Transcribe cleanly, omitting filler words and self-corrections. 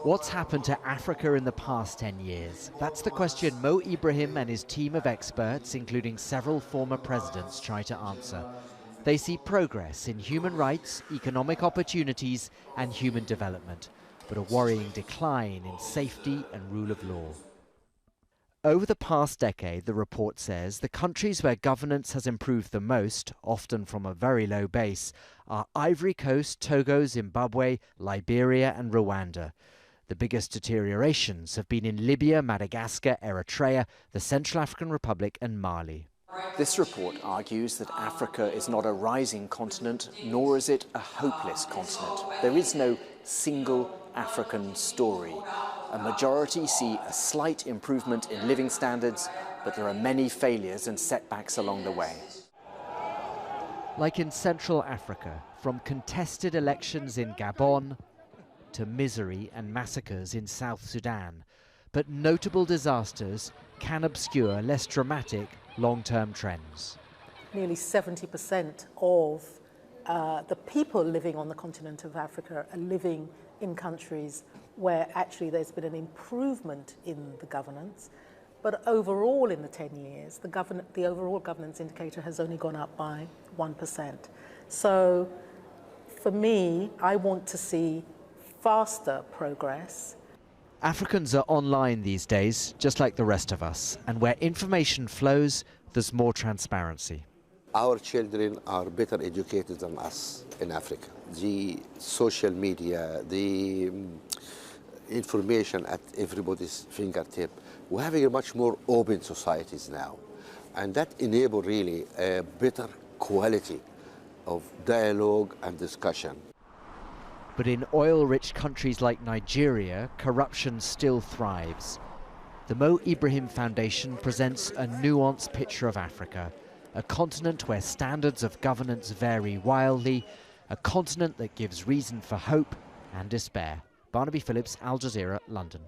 What's happened to Africa in the past 10 years? That's the question Mo Ibrahim and his team of experts, including several former presidents, try to answer. They see progress in human rights, economic opportunities and human development, but a worrying decline in safety and rule of law. Over the past decade, the report says, the countries where governance has improved the most, often from a very low base, are Ivory Coast, Togo, Zimbabwe, Liberia and Rwanda. The biggest deteriorations have been in Libya, Madagascar, Eritrea, the Central African Republic and Mali. This report argues that Africa is not a rising continent, nor is it a hopeless continent. There is no single African story. A majority see a slight improvement in living standards, but there are many failures and setbacks along the way. Like in Central Africa, from contested elections in Gabon to misery and massacres in South Sudan, but notable disasters can obscure less dramatic long-term trends. Nearly 70% of the people living on the continent of Africa are living in countries where actually there's been an improvement in the governance, but overall in the 10 years, the overall governance indicator has only gone up by 1%. So for me, I want to see faster progress. Africans are online these days, just like the rest of us, and where information flows, there's more transparency. Our children are better educated than us in Africa. The social media, the information at everybody's fingertip. We're having a much more open societies now, and that enables really a better quality of dialogue and discussion. But in oil-rich countries like Nigeria, corruption still thrives. The Mo Ibrahim Foundation presents a nuanced picture of Africa, a continent where standards of governance vary wildly, a continent that gives reason for hope and despair. Barnaby Phillips, Al Jazeera, London.